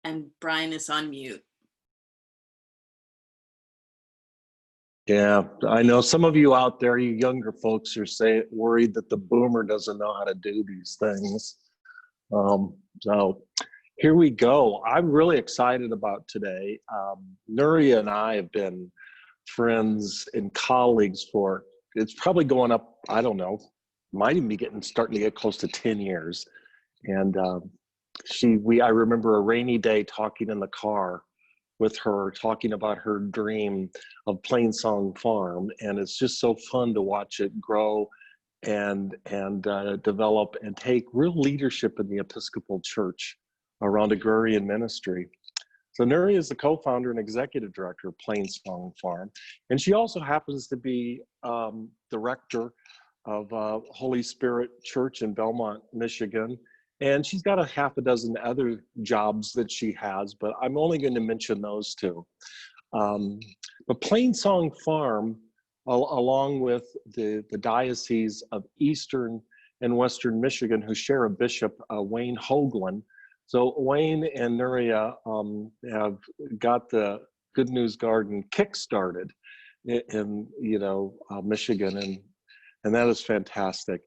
And Brian is on mute. Yeah, I know some of you out there, you younger folks, are worried that the boomer doesn't know how to do these things. So here we go. I'm really excited about today. Nurya and I have been friends and colleagues for, it's probably going up, I don't know, might even be starting to get close to 10 years. And I remember a rainy day talking in the car with her, talking about her dream of Plainsong Farm. And it's just so fun to watch it grow and develop and take real leadership in the Episcopal Church around agrarian ministry. So Nurya is the co-founder and executive director of Plainsong Farm. And she also happens to be the rector of Holy Spirit Church in Belmont, Michigan. And she's got a half a dozen other jobs that she has, but I'm only going to mention those two. But Plainsong Farm, along with the Diocese of Eastern and Western Michigan, who share a bishop, Wayne Hoagland. So Wayne and Nurya have got the Good News Garden kick-started in Michigan, and that is fantastic.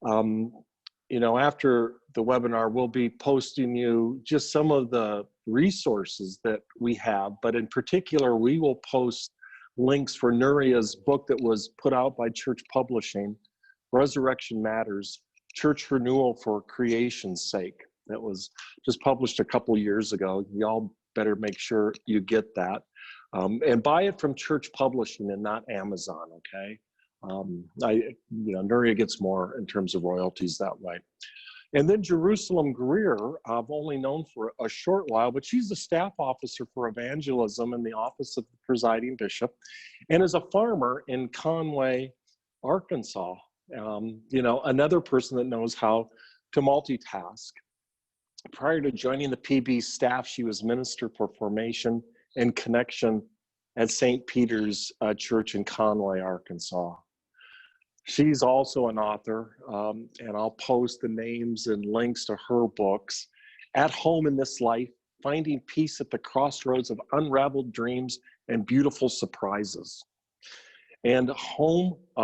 After the webinar, we'll be posting you just some of the resources that we have, but in particular, we will post links for Nurya's book that was put out by Church Publishing, Resurrection Matters, Church Renewal for Creation's Sake. That was just published a couple years ago. Y'all better make sure you get that. And buy it from Church Publishing and not Amazon, okay? Nurya gets more in terms of royalties that way. And then Hilary Greer, I've only known for a short while, but she's a staff officer for evangelism in the office of the presiding bishop, and is a farmer in Conway, Arkansas. Another person that knows how to multitask. Prior to joining the PB staff, she was minister for formation and connection at St. Peter's Church in Conway, Arkansas. She's also an author, and I'll post the names and links to her books. At Home in This Life, Finding Peace at the Crossroads of Unraveled Dreams and Beautiful Surprises. And A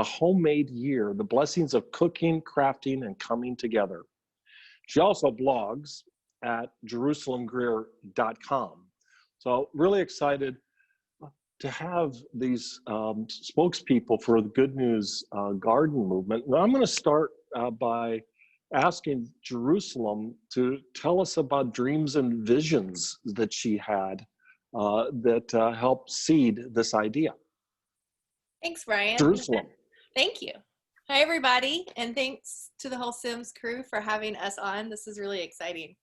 Homemade Year, The Blessings of Cooking, Crafting, and Coming Together. She also blogs at jerusalemgreer.com. So really excited to have these spokespeople for the Good News Garden movement. Now I'm going to start by asking Jerusalem to tell us about dreams and visions that she had that helped seed this idea. Thanks, Brian. Jerusalem. Thank you. Hi, everybody, and thanks to the whole Sims crew for having us on. This is really exciting.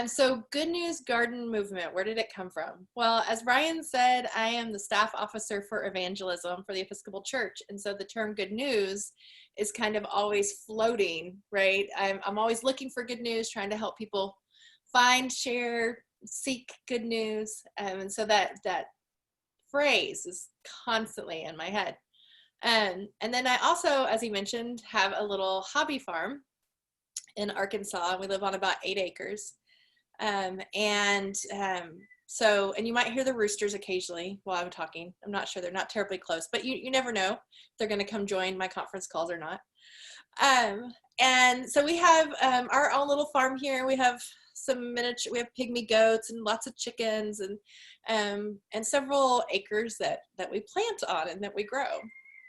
So Good News Garden Movement, where did it come from? Well, as Brian said, I am the staff officer for evangelism for the Episcopal Church. And so the term good news is kind of always floating, right? I'm always looking for good news, trying to help people find, share, seek good news. And so that phrase is constantly in my head. And then I also, as he mentioned, have a little hobby farm in Arkansas. We live on about 8 acres. So you might hear the roosters occasionally while I'm talking. I'm not sure, they're not terribly close, but you never know if they're going to come join my conference calls or not. And so we have our own little farm here. We have we have pygmy goats and lots of chickens and several acres that we plant on and that we grow.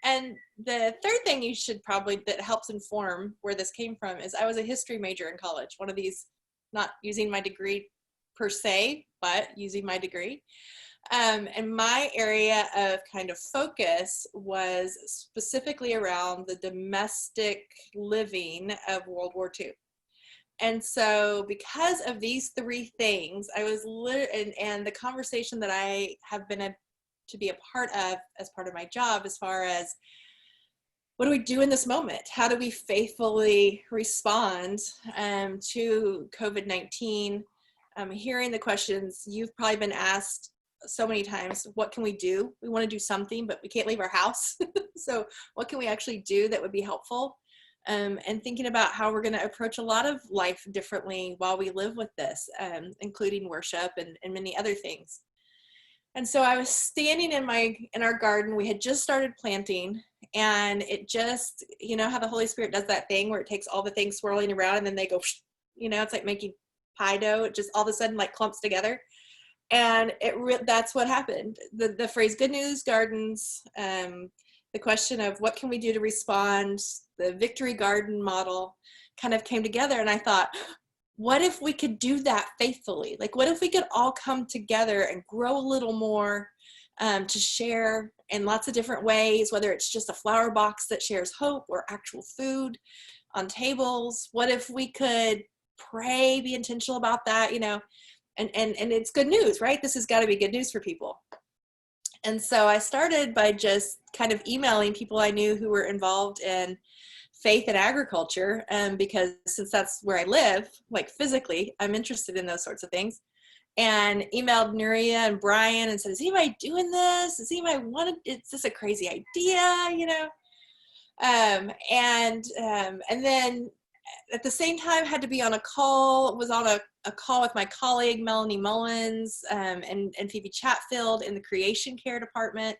And the third thing that helps inform where this came from is I was a history major in college, one of these, not using my degree per se, but using my degree. And my area of kind of focus was specifically around the domestic living of World War II. And so because of these 3 things, I was and the conversation that I have been to be a part of as part of my job, as far as what do we do in this moment? How do we faithfully respond to COVID-19? Hearing the questions you've probably been asked so many times, what can we do? We want to do something, but we can't leave our house. So what can we actually do that would be helpful? and thinking about how we're going to approach a lot of life differently while we live with this, including worship and many other things. And so I was standing in our garden. We had just started planting, and it just, you know how the Holy Spirit does that thing where it takes all the things swirling around and then they go, you know, it's like making pie dough. It just all of a sudden like clumps together. And that's what happened. The phrase Good News Gardens, the question of what can we do to respond, the Victory Garden model kind of came together. And I thought, what if we could do that faithfully? Like, what if we could all come together and grow a little more, to share in lots of different ways, whether it's just a flower box that shares hope or actual food on tables? What if we could pray, be intentional about that, you know, and it's good news, right? This has got to be good news for people. And so I started by just kind of emailing people I knew who were involved in faith and agriculture, because since that's where I live, like physically, I'm interested in those sorts of things. And emailed Nurya and Brian and said, is anybody doing this? Is is this a crazy idea? You know? And then at the same time had to be on a call, was on a call with my colleague, Melanie Mullins, and Phoebe Chatfield in the creation care department,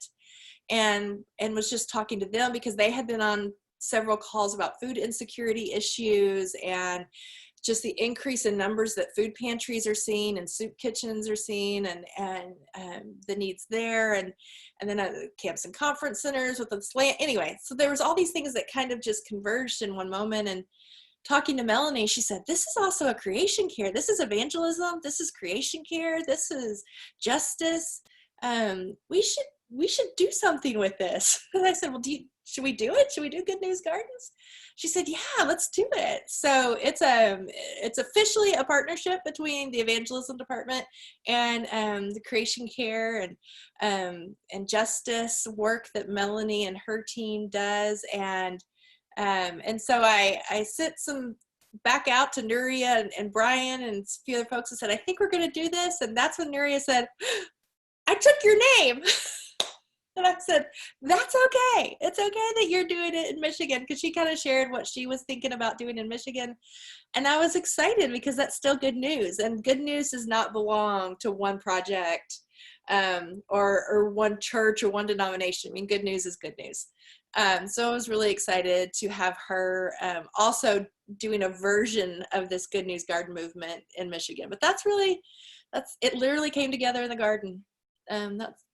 and was just talking to them because they had been on several calls about food insecurity issues and just the increase in numbers that food pantries are seeing and soup kitchens are seeing, and the needs there, and then camps and conference centers with the slant. Anyway, so there was all these things that kind of just converged in one moment. And talking to Melanie, she said, this is also a creation care. This is evangelism. This is creation care. This is justice. We should do something with this. And I said, well, should we do it? Should we do Good News Gardens? She said, yeah, let's do it. So it's officially a partnership between the evangelism department and the creation care and justice work that Melanie and her team does. And so I sent some back out to Nurya and Brian and a few other folks and said, I think we're going to do this. And that's when Nurya said, I took your name. And I said, that's okay. It's okay that you're doing it in Michigan, because she kind of shared what she was thinking about doing in Michigan. And I was excited because that's still good news. And good news does not belong to one project or one church or one denomination. I mean, good news is good news. So I was really excited to have her also doing a version of this Good News Garden movement in Michigan. But it literally came together in the garden.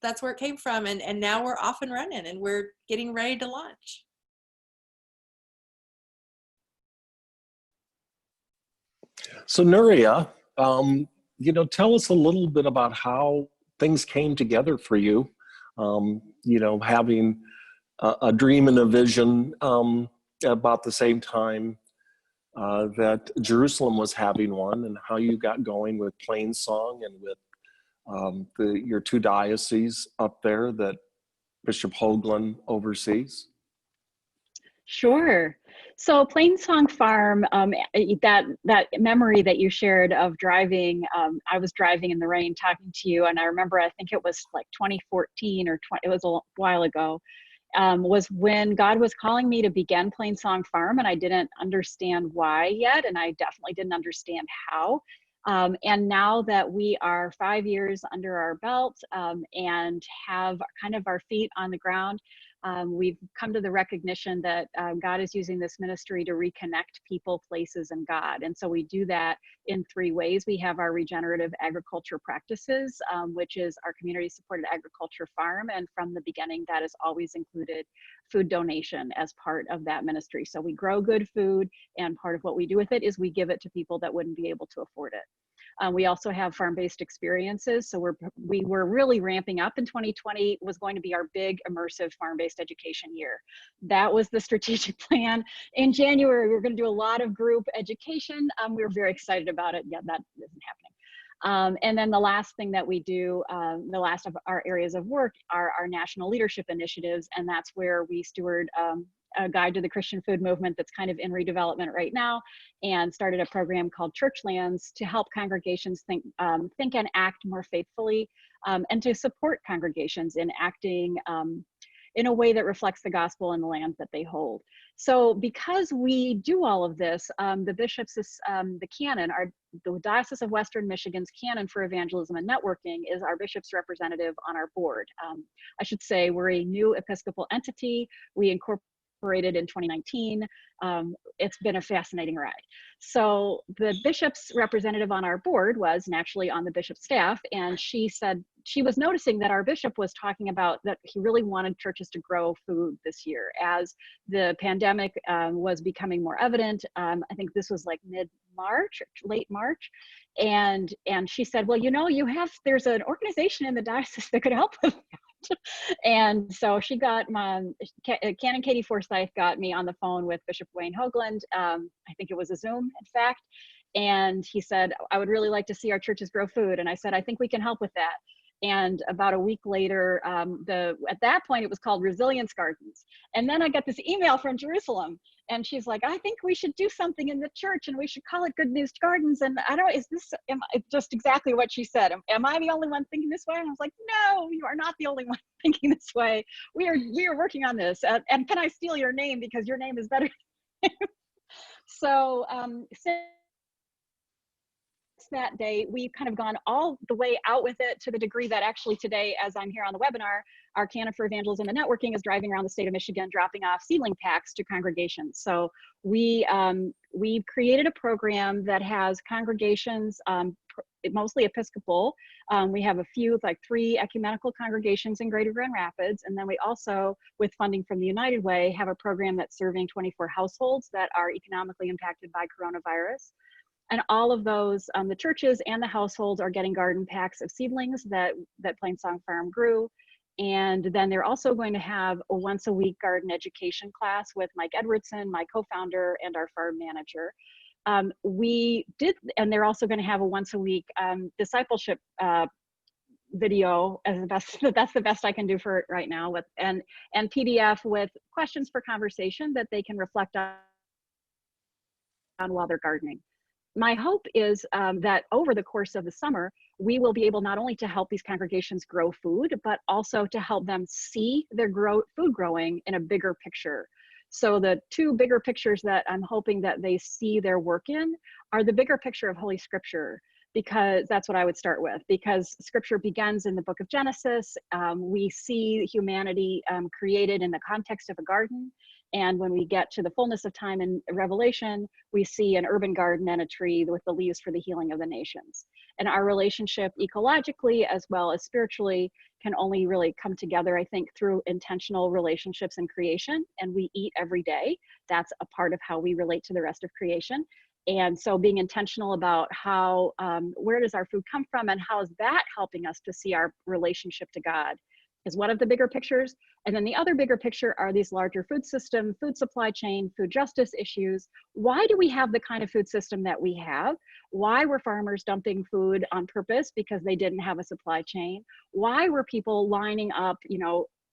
That's where it came from, and now we're off and running, and we're getting ready to launch. So Nurya, tell us a little bit about how things came together for you. Having a dream and a vision about the same time that Jerusalem was having one, and how you got going with Plainsong and with your two dioceses up there that Bishop Hoagland oversees? Sure. So Plainsong Farm, that memory that you shared of driving, I was driving in the rain talking to you, and I remember, I think it was like 2014 or it was a while ago, was when God was calling me to begin Plainsong Farm, and I didn't understand why yet, and I definitely didn't understand how. And now that we are 5 years under our belt and have kind of our feet on the ground, we've come to the recognition that God is using this ministry to reconnect people, places, and God. And so we do that in 3 ways. We have our regenerative agriculture practices, which is our community-supported agriculture farm. And from the beginning, that has always included food donation as part of that ministry. So we grow good food, and part of what we do with it is we give it to people that wouldn't be able to afford it. We also have farm-based experiences. So we were really ramping up, in 2020 was going to be our big immersive farm-based education year. That was the strategic plan. In January, we were going to do a lot of group education. We were very excited about it. Yeah, that isn't happening. And then the last thing that we do, the last of our areas of work, are our national leadership initiatives. And that's where we steward a guide to the Christian food movement that's kind of in redevelopment right now, and started a program called Churchlands to help congregations think and act more faithfully, and to support congregations in acting in a way that reflects the gospel and the land that they hold. So because we do all of this, the bishops, the canon, the Diocese of Western Michigan's canon for evangelism and networking is our bishop's representative on our board. I should say we're a new Episcopal entity. We incorporated in 2019. It's been a fascinating ride. So the bishop's representative on our board was naturally on the bishop's staff, and she said she was noticing that our bishop was talking about that he really wanted churches to grow food this year as the pandemic was becoming more evident. I think this was like mid-March, late March. And she said, well, you know, there's an organization in the diocese that could help with that. And so she got Canon Katie Forsyth got me on the phone with Bishop Wayne Hoagland. I think it was a Zoom, in fact. And he said, I would really like to see our churches grow food. And I said, I think we can help with that. And about a week later, at that point, it was called Resilience Gardens. And then I got this email from Jerusalem, and she's like, I think we should do something in the church, and we should call it Good News Gardens. And I don't, it's just exactly what she said. Am I the only one thinking this way? And I was like, no, you are not the only one thinking this way. We are working on this. And can I steal your name, because your name is better? So since that day, we've kind of gone all the way out with it, to the degree that actually today, as I'm here on the webinar, our canon for evangelism and networking is driving around the state of Michigan, dropping off seedling packs to congregations. So we've created a program that has congregations, mostly Episcopal. We have a few, like 3 ecumenical congregations in Greater Grand Rapids. And then we also, with funding from the United Way, have a program that's serving 24 households that are economically impacted by coronavirus. And all of those, the churches and the households are getting garden packs of seedlings that Plainsong Farm grew. And then they're also going to have a once-a-week garden education class with Mike Edwardson, my co-founder, and our farm manager. And they're also going to have a once-a-week discipleship video that's the best I can do for it right now, and PDF with questions for conversation that they can reflect on while they're gardening. My hope is that over the course of the summer, we will be able not only to help these congregations grow food, but also to help them see their food growing in a bigger picture. So the 2 bigger pictures that I'm hoping that they see their work in are the bigger picture of Holy Scripture, because that's what I would start with, because Scripture begins in the book of Genesis. We see humanity created in the context of a garden. And when we get to the fullness of time in Revelation, we see an urban garden and a tree with the leaves for the healing of the nations. And our relationship ecologically as well as spiritually can only really come together, I think, through intentional relationships in creation. And we eat every day. That's a part of how we relate to the rest of creation. And so being intentional about how, where does our food come from, and how is that helping us to see our relationship to God, is one of the bigger pictures. And then the other bigger picture are these larger food system, food supply chain, food justice issues. Why do we have the kind of food system that we have? Why were farmers dumping food on purpose because they didn't have a supply chain? Why were people lining up,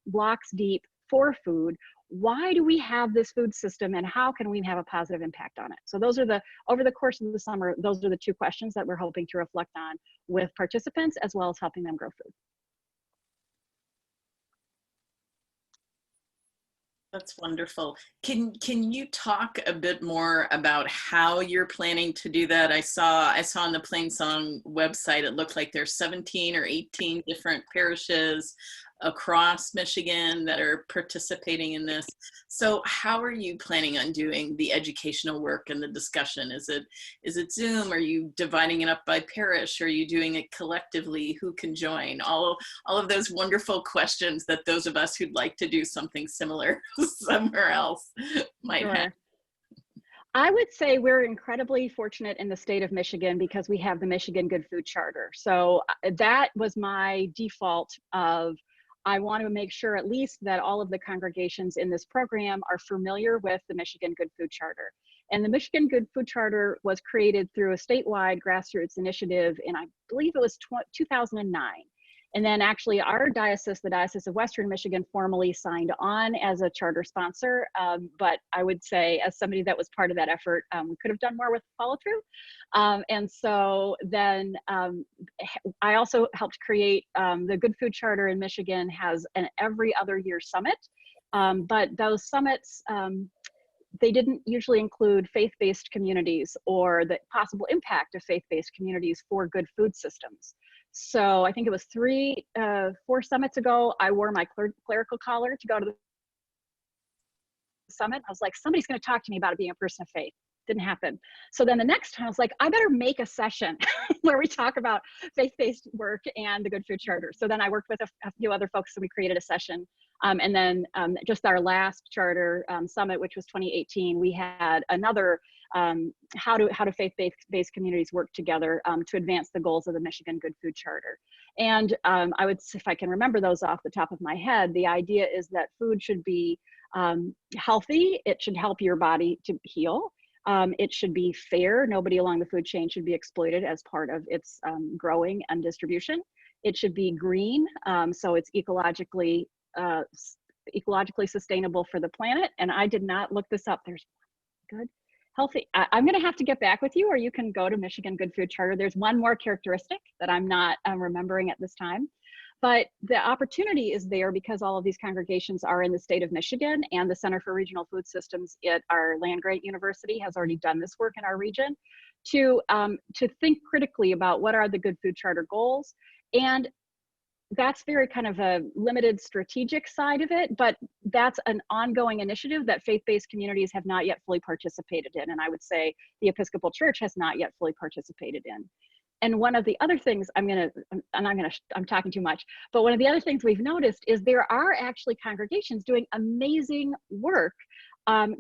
blocks deep for food? Why do we have this food system, and how can we have a positive impact on it? So those are over the course of the summer, those are the 2 questions that we're hoping to reflect on with participants, as well as helping them grow food. That's wonderful. Can you talk a bit more about how you're planning to do that? I saw on the Plainsong website, it looked like there's 17 or 18 different parishes across Michigan that are participating in this. So how are you planning on doing the educational work and the discussion? Is it Zoom? Are you dividing it up by parish? Are you doing it collectively? Who can join? All of those wonderful questions that those of us who'd like to do something similar somewhere else might have. I would say we're incredibly fortunate in the state of Michigan because we have the Michigan Good Food Charter. So that was my default of, I want to make sure at least that all of the congregations in this program are familiar with the Michigan Good Food Charter. And the Michigan Good Food Charter was created through a statewide grassroots initiative in, I believe it was 2009. And then actually our diocese, the Diocese of Western Michigan, formally signed on as a charter sponsor. But I would say, as somebody that was part of that effort, we could have done more with follow through. And so then I also helped create the Good Food Charter in Michigan has an every other year summit. But those summits, they didn't usually include faith-based communities or the possible impact of faith-based communities for good food systems. So I think it was 4 summits ago, I wore my clerical collar to go to the summit. I was like, somebody's going to talk to me about it being a person of faith. Didn't happen. So then the next time I was like, I better make a session where we talk about faith-based work and the Good Food Charter. So then I worked with a few other folks and we created a session. And then just our last charter summit, which was 2018, we had another how do faith-based communities work together to advance the goals of the Michigan Good Food Charter. And I would, if I can remember those off the top of my head, the idea is that food should be healthy. It should help your body to heal. It should be fair. Nobody along the food chain should be exploited as part of its growing and distribution. It should be green, so it's ecologically sustainable for the planet. And I did not look this up. There's good, healthy. I'm going to have to get back with you, or you can go to Michigan Good Food Charter. There's one more characteristic that I'm not remembering at this time. But the opportunity is there because all of these congregations are in the state of Michigan, and the Center for Regional Food Systems at our land-grant university has already done this work in our region to think critically about what are the Good Food Charter goals. And that's very kind of a limited strategic side of it, but that's an ongoing initiative that faith-based communities have not yet fully participated in. And I would say the Episcopal Church has not yet fully participated in. And one of the other things I'm talking too much, but one of the other things we've noticed is there are actually congregations doing amazing work,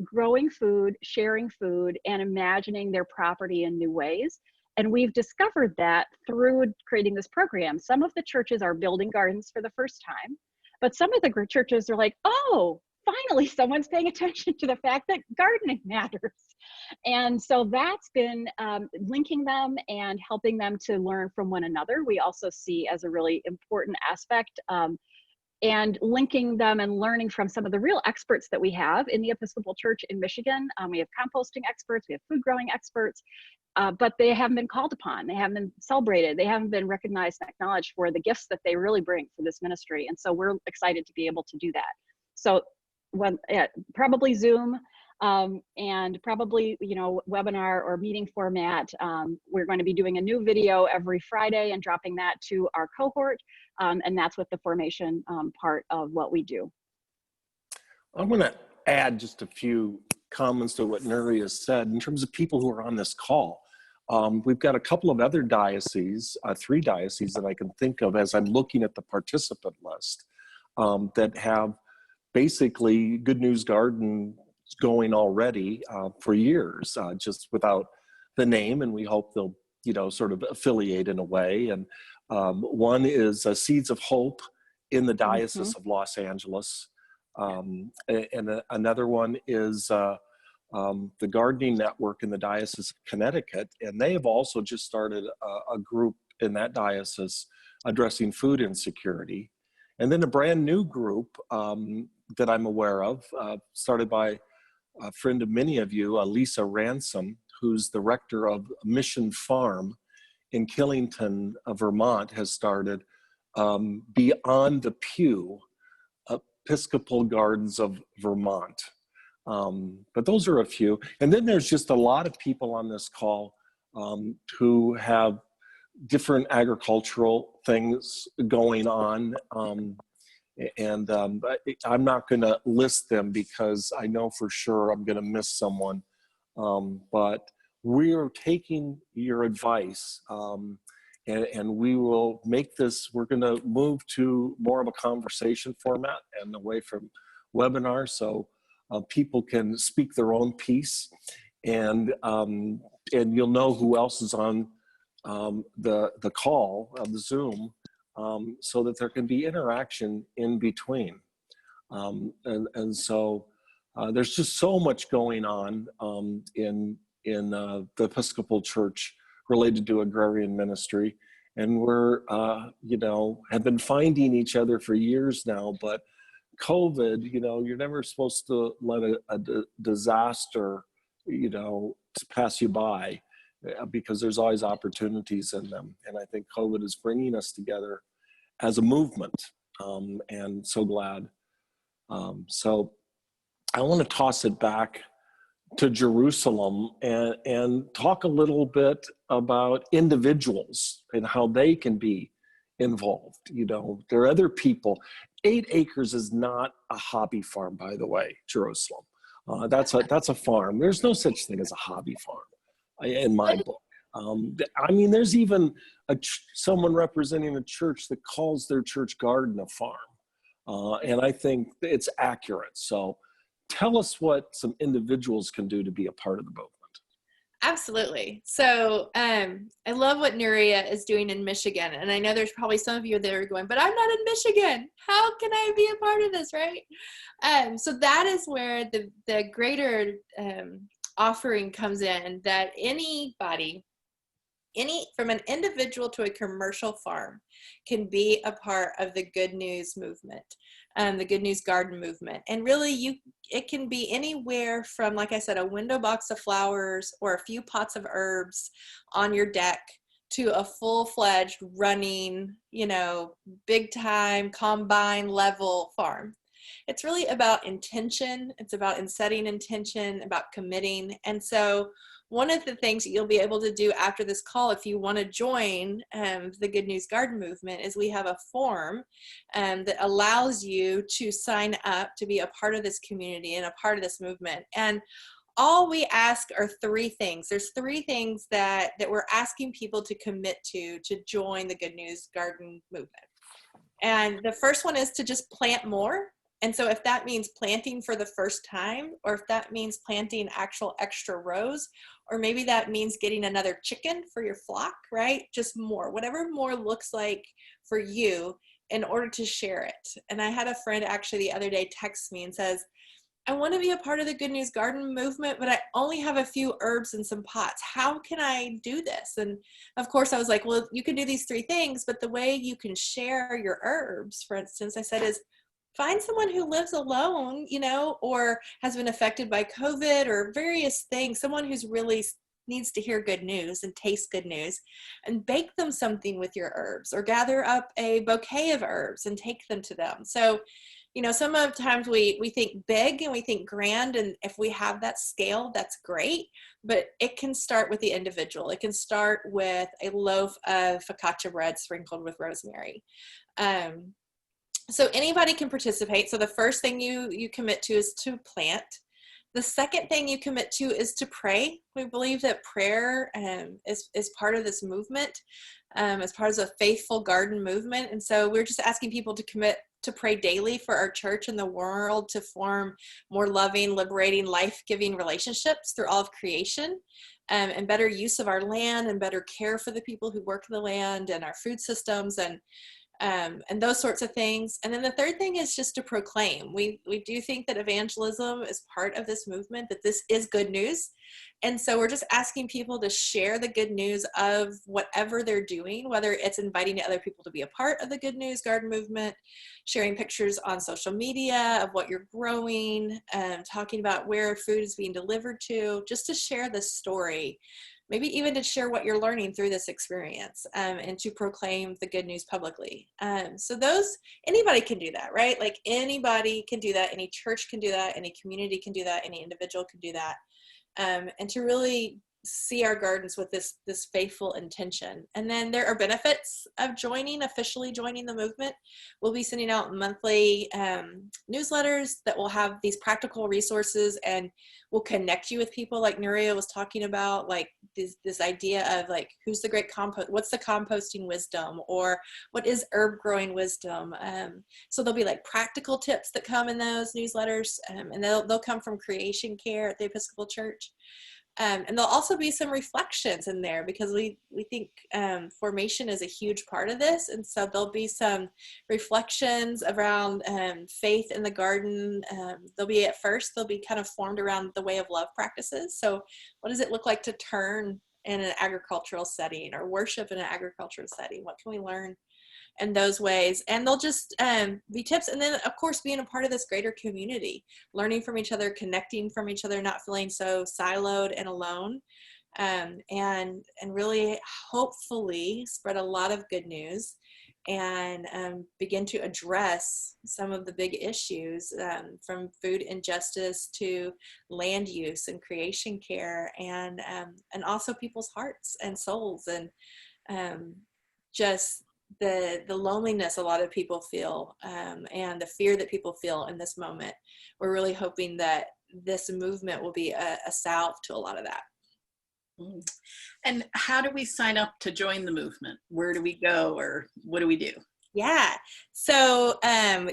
growing food, sharing food, and imagining their property in new ways. And we've discovered that through creating this program. Some of the churches are building gardens for the first time, but some of the churches are like, oh, finally someone's paying attention to the fact that gardening matters. And so that's been linking them and helping them to learn from one another. We also see as a really important aspect and linking them and learning from some of the real experts that we have in the Episcopal Church in Michigan. We have composting experts, we have food growing experts, but they haven't been called upon. They haven't been celebrated. They haven't been recognized and acknowledged for the gifts that they really bring for this ministry. And so we're excited to be able to do that. So probably Zoom and probably, webinar or meeting format. We're going to be doing a new video every Friday and dropping that to our cohort. And that's with the formation part of what we do. I'm going to add just a few comments to what Nurya said in terms of people who are on this call. We've got a couple of other dioceses, 3 dioceses that I can think of as I'm looking at the participant list that have basically Good News Garden going already for years, just without the name, and we hope they'll, sort of affiliate in a way. And one is Seeds of Hope in the Diocese of Los Angeles, and another one is the Gardening Network in the Diocese of Connecticut, and they have also just started a group in that diocese addressing food insecurity. And then a brand new group that I'm aware of, started by a friend of many of you, Lisa Ransom, who's the rector of Mission Farm in Killington, Vermont, has started Beyond the Pew, Episcopal Gardens of Vermont. But those are a few. And then there's just a lot of people on this call who have different agricultural things going on. And I'm not going to list them because I know for sure I'm going to miss someone. But we're taking your advice and we will make this, we're going to move to more of a conversation format and away from webinars so people can speak their own piece. And you'll know who else is on the call, the Zoom, so that there can be interaction in between. And so there's just so much going on in the Episcopal Church related to agrarian ministry. and we're, have been finding each other for years now, but COVID, you're never supposed to let a disaster, pass you by, because there's always opportunities in them. And I think COVID is bringing us together as a movement, and so glad. So I want to toss it back to Jerusalem and talk a little bit about individuals and how they can be involved. There are other people. 8 acres is not a hobby farm, by the way, Jerusalem. That's a farm. There's no such thing as a hobby farm in my book. There's even someone representing a church that calls their church garden a farm. And I think it's accurate. So tell us what some individuals can do to be a part of the movement. Absolutely. So I love what Nurya is doing in Michigan. And I know there's probably some of you that are going, but I'm not in Michigan. How can I be a part of this, right? So that is where the greater offering comes in, that anybody, from an individual to a commercial farm, can be a part of the Good News movement, the Good News Garden movement. And really, it can be anywhere from, like I said, a window box of flowers or a few pots of herbs on your deck to a full-fledged running, big time combine level farm. It's really about intention. It's about setting intention, about committing. And so one of the things that you'll be able to do after this call, if you want to join the Good News Garden movement, is we have a form that allows you to sign up to be a part of this community and a part of this movement. And all we ask are 3 things. There's 3 things that we're asking people to commit to join the Good News Garden movement. And the first one is to just plant more. And so if that means planting for the first time, or if that means planting actual extra rows, or maybe that means getting another chicken for your flock, right? Just more, whatever more looks like for you in order to share it. And I had a friend actually the other day text me and says, I want to be a part of the Good News Garden movement, but I only have a few herbs and some pots. How can I do this? And of course I was like, well, you can do these 3 things, but the way you can share your herbs, for instance, I said, is find someone who lives alone, or has been affected by COVID or various things, someone who's really needs to hear good news and taste good news, and bake them something with your herbs, or gather up a bouquet of herbs and take them to them. So, sometimes we think big and we think grand, and if we have that scale, that's great, but it can start with the individual. It can start with a loaf of focaccia bread sprinkled with rosemary. So anybody can participate. So the first thing you commit to is to plant. The second thing you commit to is to pray. We believe that prayer is part of this movement, as part of the faithful garden movement. And so we're just asking people to commit to pray daily for our church and the world to form more loving, liberating, life-giving relationships through all of creation, and better use of our land and better care for the people who work the land and our food systems and those sorts of things. And then the third thing is just to proclaim. We do think that evangelism is part of this movement, that this is good news. And so we're just asking people to share the good news of whatever they're doing, whether it's inviting other people to be a part of the Good News Garden movement, sharing pictures on social media of what you're growing, talking about where food is being delivered to, just to share the story. Maybe even to share what you're learning through this experience, and to proclaim the good news publicly. So anybody can do that, right? Like anybody can do that. Any church can do that. Any community can do that. Any individual can do that. And to really see our gardens with this faithful intention. And then there are benefits of officially joining the movement. We'll be sending out monthly newsletters that will have these practical resources, and will connect you with people like Nurya was talking about, like this idea of like, who's the great what's the composting wisdom, or what is herb growing wisdom. So there'll be like practical tips that come in those newsletters, and they'll come from Creation Care at the Episcopal Church. And there'll also be some reflections in there, because we think formation is a huge part of this. And so there'll be some reflections around faith in the garden. They'll be kind of formed around the way of love practices. So what does it look like to turn in an agricultural setting, or worship in an agricultural setting? What can we learn in those ways? And they'll just be tips. And then, of course, being a part of this greater community, learning from each other, connecting from each other, not feeling so siloed and alone, and really hopefully spread a lot of good news and begin to address some of the big issues, from food injustice to land use and creation care, and also people's hearts and souls, and just the loneliness a lot of people feel, and the fear that people feel in this moment. We're really hoping that this movement will be a salve to a lot of that. And how do we sign up to join the movement? Where do we go, or what do we do? Yeah, so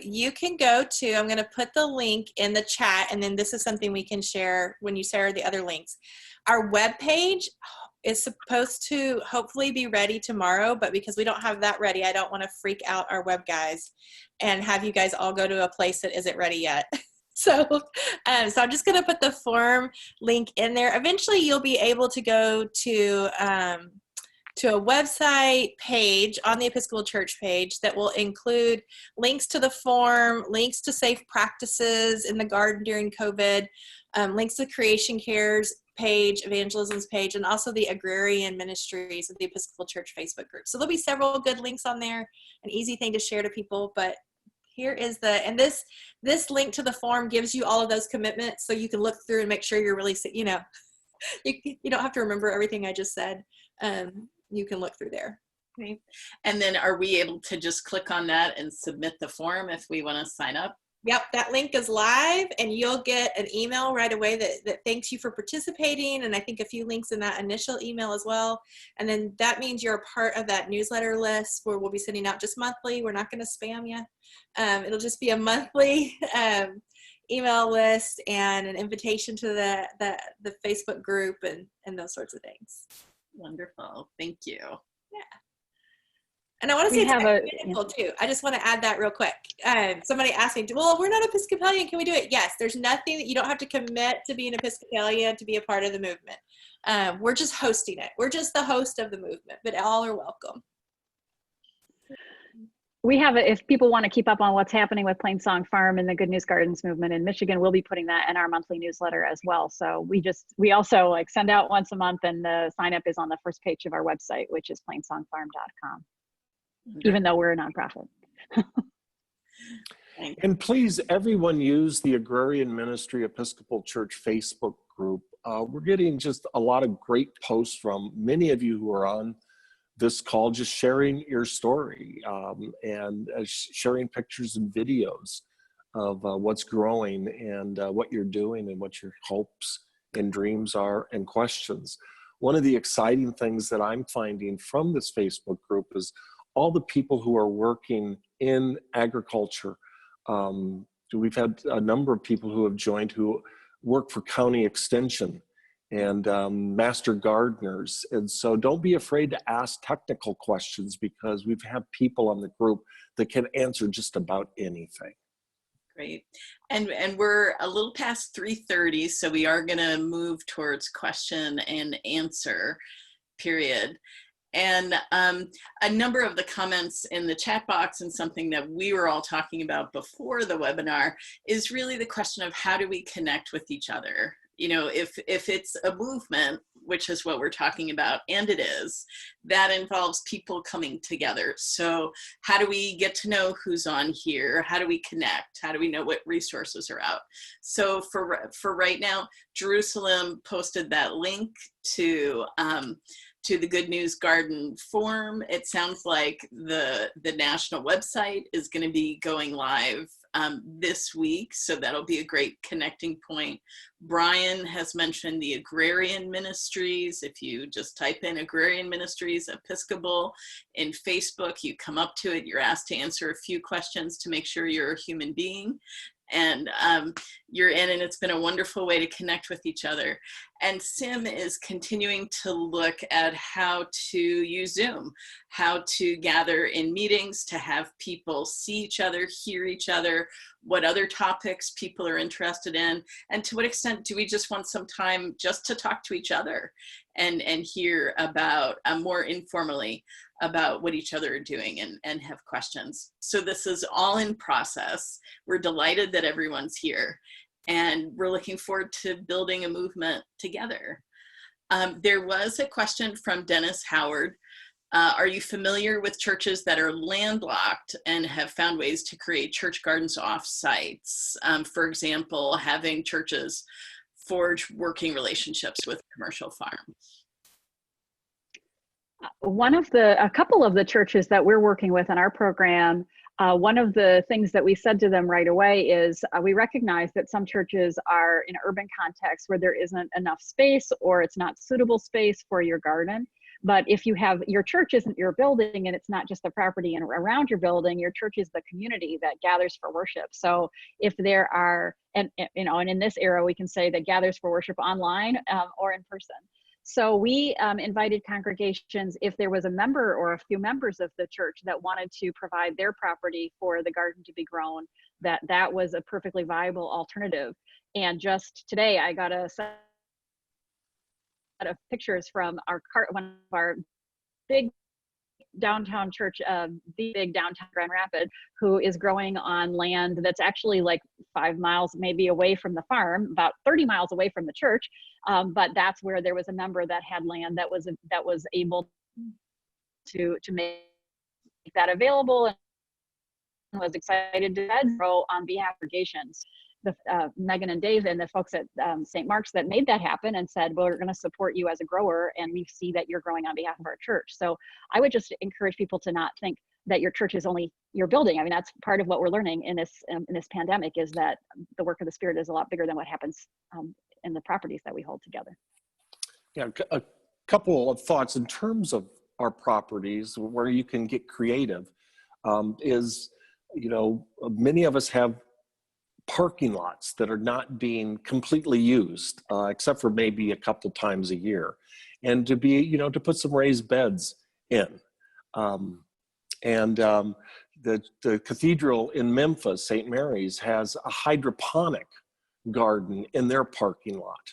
you can go to, I'm going to put the link in the chat, and then this is something we can share when you share the other links. Our webpage is supposed to hopefully be ready tomorrow, but because we don't have that ready, I don't want to freak out our web guys and have you guys all go to a place that isn't ready yet. So I'm just going to put the form link in there. Eventually, you'll be able to go to a website page on the Episcopal Church page that will include links to the form, links to safe practices in the garden during COVID, links to Creation Care's page, evangelism's page, and also the Agrarian Ministries of the Episcopal Church Facebook group. So there'll be several good links on there, an easy thing to share to people. But here is this link to the form gives you all of those commitments, so you can look through and make sure you're really, you don't have to remember everything I just said. You can look through there. Okay. And then are we able to just click on that and submit the form if we want to sign up? Yep, that link is live, and you'll get an email right away that thanks you for participating, and I think a few links in that initial email as well. And then that means you're a part of that newsletter list where we'll be sending out just monthly. We're not going to spam you. It'll just be a monthly email list and an invitation to the Facebook group and those sorts of things. Wonderful. Thank you. Yeah. And I want to say it's ecumenical too. I just want to add that real quick. Somebody asked me, well, we're not Episcopalian. Can we do it? Yes, there's nothing that you don't have to commit to be an Episcopalian to be a part of the movement. We're just hosting it. We're just the host of the movement, but all are welcome. We have, if people want to keep up on what's happening with Plainsong Farm and the Good News Gardens movement in Michigan, we'll be putting that in our monthly newsletter as well. So we also send out once a month, and the sign up is on the first page of our website, which is plainsongfarm.com. Even though we're a nonprofit. And please, everyone use the Agrarian Ministry Episcopal Church Facebook group. We're getting just a lot of great posts from many of you who are on this call, just sharing your story and sharing pictures and videos of what's growing and what you're doing and what your hopes and dreams are and questions. One of the exciting things that I'm finding from this Facebook group is all the people who are working in agriculture. We've had a number of people who have joined who work for county extension and master gardeners. And so don't be afraid to ask technical questions, because we've had people on the group that can answer just about anything. Great. And we're a little past 3:30, so we are going to move towards question and answer period. And a number of the comments in the chat box, and something that we were all talking about before the webinar, is really the question of how do we connect with each other? You know, if it's a movement, which is what we're talking about, and it is, that involves people coming together. So how do we get to know who's on here? How do we connect? How do we know what resources are out? So for right now, Jerusalem posted that link to the Good News Garden form. It sounds like the national website is going to be going live this week, so that'll be a great connecting point. Brian has mentioned the Agrarian Ministries. If you just type in Agrarian Ministries Episcopal in Facebook, you come up to it, you're asked to answer a few questions to make sure you're a human being. and you're in, and it's been a wonderful way to connect with each other. And Sim is continuing to look at how to use Zoom, how to gather in meetings, to have people see each other, hear each other, what other topics people are interested in, and to what extent do we just want some time just to talk to each other and hear about more informally about what each other are doing and have questions. So this is all in process. We're delighted that everyone's here, and we're looking forward to building a movement together. There was a question from Dennis Howard. Are you familiar with churches that are landlocked and have found ways to create church gardens off sites? For example, having churches forge working relationships with commercial farms. A couple of the churches that we're working with in our program, one of the things that we said to them right away is we recognize that some churches are in urban contexts where there isn't enough space or it's not suitable space for your garden. But if you have, your church isn't your building and it's not just the property and around your building, your church is the community that gathers for worship. So if there are, and in this era, we can say that gathers for worship online or in person. So we invited congregations, if there was a member or a few members of the church that wanted to provide their property for the garden to be grown, that was a perfectly viable alternative. And just today, I got a set of pictures from one of our big downtown church, the big downtown Grand Rapids, who is growing on land that's actually like 5 miles maybe away from the farm, about 30 miles away from the church. But that's where there was a member that had land that was able to make that available and was excited to grow on behalf of congregations. Megan and Dave and the folks at St. Mark's that made that happen and said, well, we're going to support you as a grower, and we see that you're growing on behalf of our church. So I would just encourage people to not think that your church is only your building. I mean, that's part of what we're learning in this pandemic, is that the work of the Spirit is a lot bigger than what happens in the properties that we hold together. Yeah, a couple of thoughts in terms of our properties where you can get creative is, many of us have parking lots that are not being completely used, except for maybe a couple times a year, and to be, to put some raised beds in. The cathedral in Memphis, St. Mary's, has a hydroponic garden in their parking lot.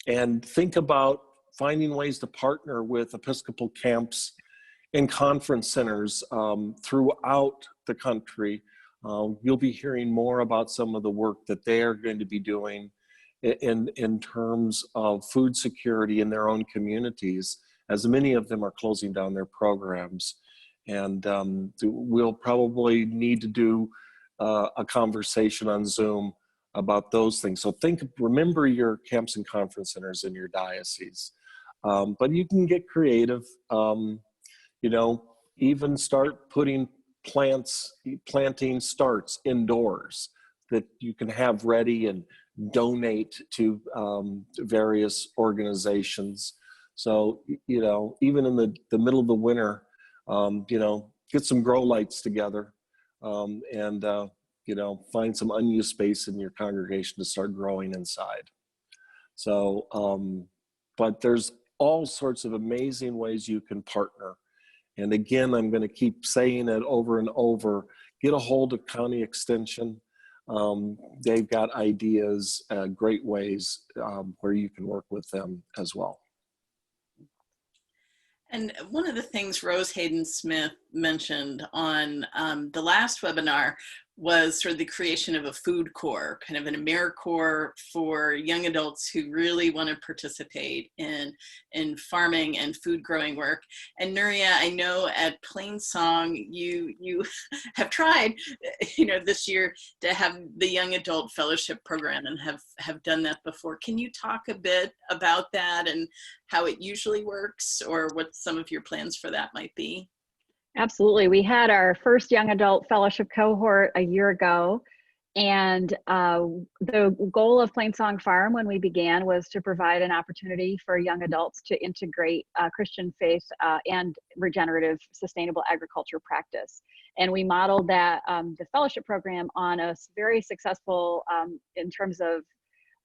And think about finding ways to partner with Episcopal camps and conference centers throughout the country. You'll be hearing more about some of the work that they are going to be doing in terms of food security in their own communities, as many of them are closing down their programs. And we'll probably need to do a conversation on Zoom about those things. So remember your camps and conference centers in your diocese. But you can get creative, even start putting planting starts indoors that you can have ready and donate to various organizations. So, even in the middle of the winter, get some grow lights together and find some unused space in your congregation to start growing inside. So, but there's all sorts of amazing ways you can partner. And again, I'm going to keep saying it over and over. Get a hold of County Extension. They've got ideas, great ways where you can work with them as well. And one of the things Rose Hayden Smith mentioned on the last webinar was sort of the creation of a food corps, kind of an AmeriCorps for young adults who really want to participate in farming and food growing work. And Nurya, I know at Plainsong you have tried, this year to have the young adult fellowship program and have done that before. Can you talk a bit about that and how it usually works, or what some of your plans for that might be? Absolutely. We had our first young adult fellowship cohort a year ago, And the goal of Plainsong Farm when we began was to provide an opportunity for young adults to integrate Christian faith and regenerative sustainable agriculture practice. And we modeled that, the fellowship program, on a very successful, in terms of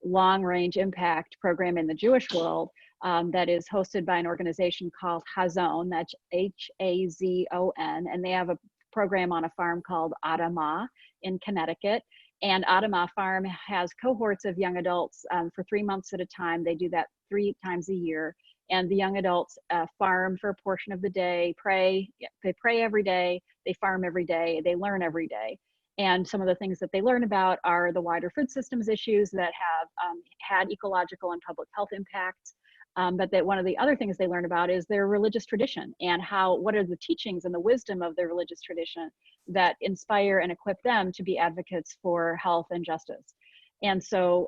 long range impact program in the Jewish world, that is hosted by an organization called Hazon, that's Hazon, and they have a program on a farm called Adamah in Connecticut. And Adamah Farm has cohorts of young adults for 3 months at a time. They do that 3 times a year. And the young adults farm for a portion of the day, pray. They pray every day, they farm every day, they learn every day. And some of the things that they learn about are the wider food systems issues that have had ecological and public health impacts. But that one of the other things they learn about is their religious tradition, and what are the teachings and the wisdom of their religious tradition that inspire and equip them to be advocates for health and justice. And so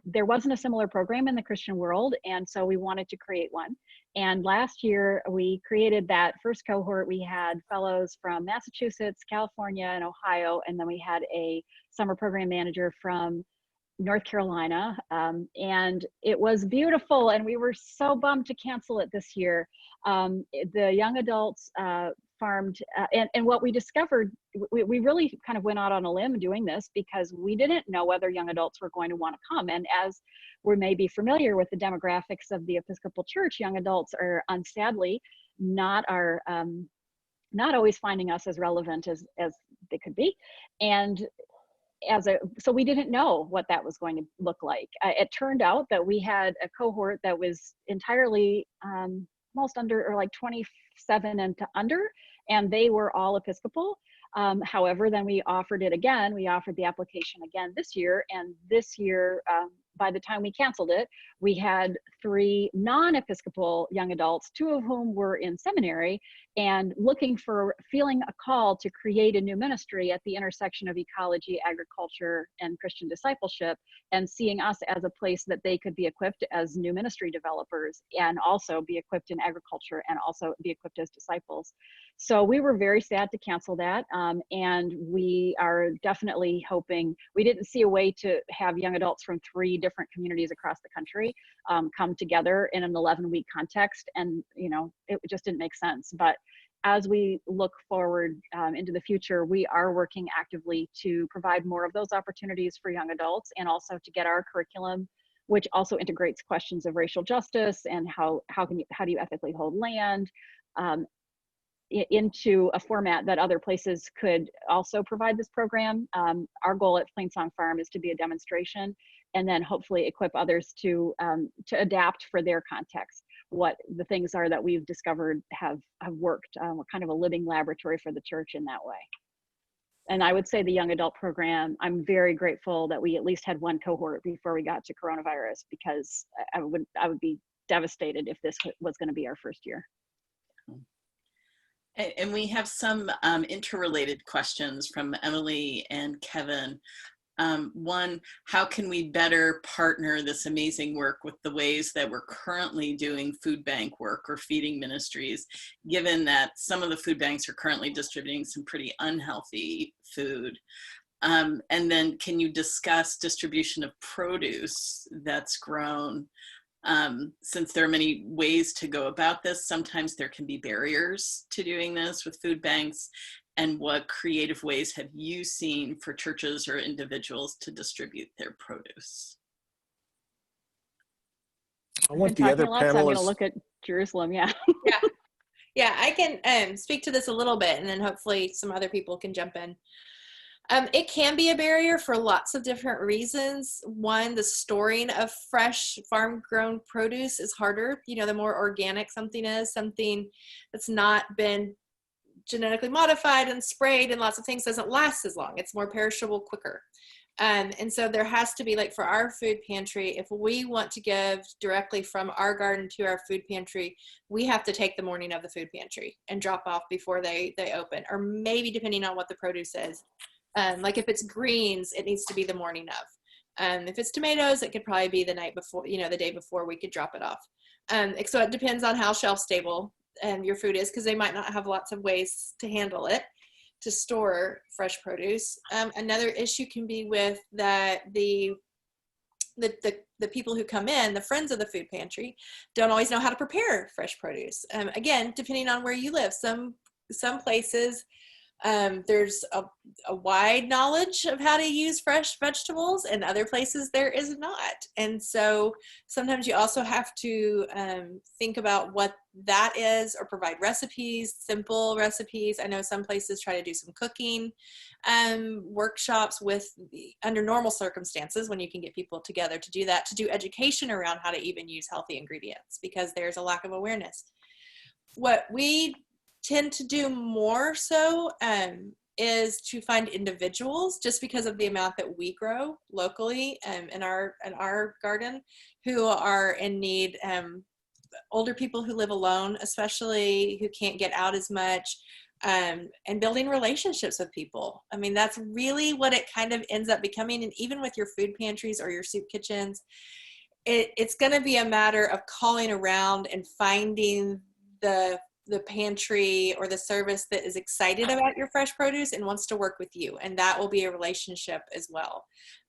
there wasn't a similar program in the Christian world, and so we wanted to create one. And last year we created that first cohort. We had fellows from Massachusetts, California, and Ohio, and then we had a summer program manager from North Carolina, and it was beautiful, and we were so bummed to cancel it this year. The young adults farmed, and what we discovered, we really kind of went out on a limb doing this because we didn't know whether young adults were going to want to come. And as we may be familiar with the demographics of the Episcopal Church, young adults are sadly not always finding us as relevant as they could be. And so we didn't know what that was going to look like. It turned out that we had a cohort that was entirely most under, or like 27 and to under, and they were all Episcopal. However, then we offered it again. We offered the application again this year, and this year, by the time we canceled it, we had 3 non-Episcopal young adults, 2 of whom were in seminary and feeling a call to create a new ministry at the intersection of ecology, agriculture, and Christian discipleship, and seeing us as a place that they could be equipped as new ministry developers and also be equipped in agriculture and also be equipped as disciples. So we were very sad to cancel that, and we are definitely hoping. We didn't see a way to have young adults from 3 different communities across the country come together in an 11-week context, and it just didn't make sense. But as we look forward into the future, we are working actively to provide more of those opportunities for young adults, and also to get our curriculum, which also integrates questions of racial justice and how do you ethically hold land, into a format that other places could also provide this program. Our goal at Plainsong Farm is to be a demonstration, and then hopefully equip others to adapt for their context what the things are that we've discovered have worked. We're kind of a living laboratory for the church in that way. And I would say the young adult program, I'm very grateful that we at least had 1 cohort before we got to coronavirus, because I would be devastated if this was going to be our first year. And we have some interrelated questions from Emily and Kevin. One, how can we better partner this amazing work with the ways that we're currently doing food bank work or feeding ministries, given that some of the food banks are currently distributing some pretty unhealthy food? And then can you discuss distribution of produce that's grown? Since there are many ways to go about this, sometimes there can be barriers to doing this with food banks. And what creative ways have you seen for churches or individuals to distribute their produce? I want the other panelists. So I'm going to look at Jerusalem. Yeah. Yeah. I can speak to this a little bit, and then hopefully some other people can jump in. It can be a barrier for lots of different reasons. One, the storing of fresh farm-grown produce is harder. The more organic something is, something that's not been genetically modified and sprayed and lots of things, doesn't last as long. It's more perishable quicker. And so there has to be, like for our food pantry, if we want to give directly from our garden to our food pantry, we have to take the morning of the food pantry and drop off before they open, or maybe depending on what the produce is. Like if it's greens, it needs to be the morning of. If it's tomatoes, it could probably be the night before, the day before we could drop it off. So it depends on how shelf stable your food is, because they might not have lots of ways to handle it. to store fresh produce. Another issue can be with that the people who come in, the friends of the food pantry, don't always know how to prepare fresh produce. Again, depending on where you live, some places there's a wide knowledge of how to use fresh vegetables, and other places there is not. And so sometimes you also have to think about what that is, or provide recipes, simple recipes. I know some places try to do some cooking workshops under normal circumstances, when you can get people together to do that, to do education around how to even use healthy ingredients, because there's a lack of awareness. What we tend to do more so is to find individuals, just because of the amount that we grow locally in our garden, who are in need. Older people who live alone, especially, who can't get out as much, and building relationships with people. I mean, that's really what it kind of ends up becoming. And even with your food pantries or your soup kitchens, it's going to be a matter of calling around and finding the pantry or the service that is excited about your fresh produce and wants to work with you. And that will be a relationship as well.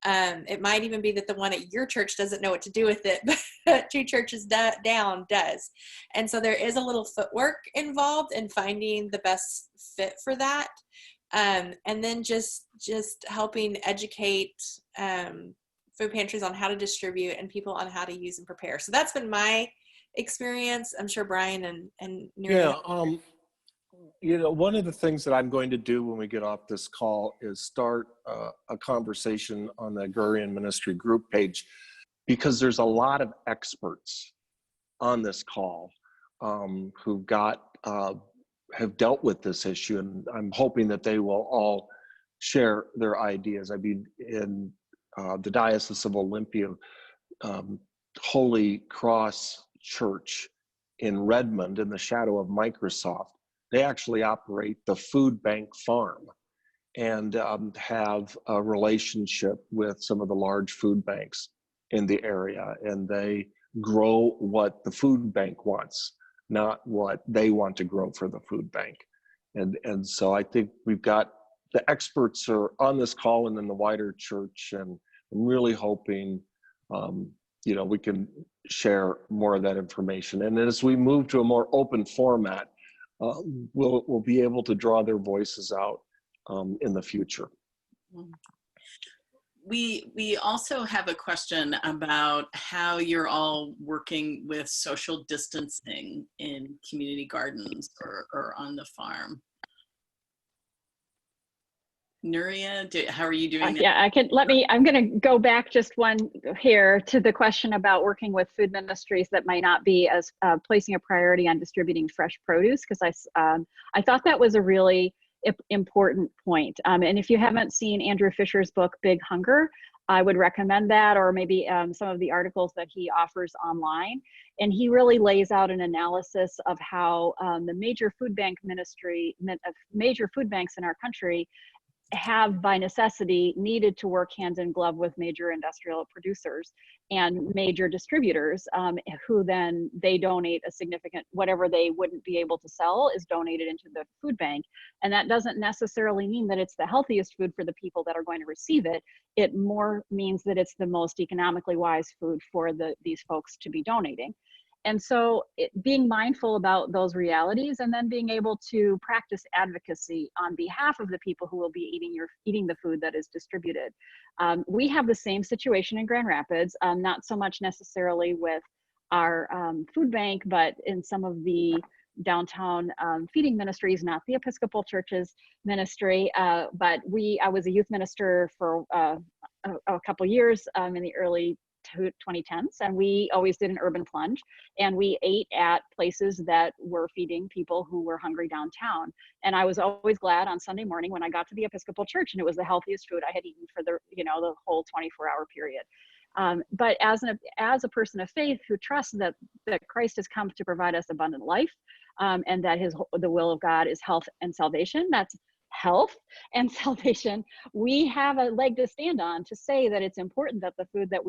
It might even be that the one at your church doesn't know what to do with it, but 2 churches down does. And so there is a little footwork involved in finding the best fit for that. And then just helping educate food pantries on how to distribute, and people on how to use and prepare. So that's been my experience. I'm sure Brian and Nurya. Yeah, one of the things that I'm going to do when we get off this call is start a conversation on the Agrarian Ministry group page, because there's a lot of experts on this call who have dealt with this issue, and I'm hoping that they will all share their ideas. I mean, in the Diocese of Olympia, Holy Cross Church in Redmond, in the shadow of Microsoft, they actually operate the food bank farm, and have a relationship with some of the large food banks in the area, and they grow what the food bank wants, not what they want to grow for the food bank. And so I think we've got the experts are on this call and in the wider church, and I'm really hoping we can share more of that information. And as we move to a more open format, we'll be able to draw their voices out in the future. We also have a question about how you're all working with social distancing in community gardens or on the farm. Nurya, how are you doing that? Yeah, I'm going to go back just one here to the question about working with food ministries that might not be as placing a priority on distributing fresh produce, because I thought that was a really important point. And if you haven't seen Andrew Fisher's book, Big Hunger, I would recommend that, or maybe some of the articles that he offers online. And he really lays out an analysis of how the major food banks in our country have by necessity needed to work hand in glove with major industrial producers and major distributors, who then they donate a significant, whatever they wouldn't be able to sell is donated into the food bank. And that doesn't necessarily mean that it's the healthiest food for the people that are going to receive it. It more means that it's the most economically wise food for these folks to be donating. And so being mindful about those realities, and then being able to practice advocacy on behalf of the people who will be eating the food that is distributed. We have the same situation in Grand Rapids, not so much necessarily with our food bank, but in some of the downtown feeding ministries, not the Episcopal Church's ministry, but I was a youth minister for a couple years in the early 2010s, and we always did an urban plunge, and we ate at places that were feeding people who were hungry downtown. And I was always glad on Sunday morning when I got to the Episcopal Church and it was the healthiest food I had eaten for the whole 24-hour period. But as a person of faith who trusts that Christ has come to provide us abundant life, and that the will of God is health and salvation, that's health and salvation, we have a leg to stand on to say that it's important that the food that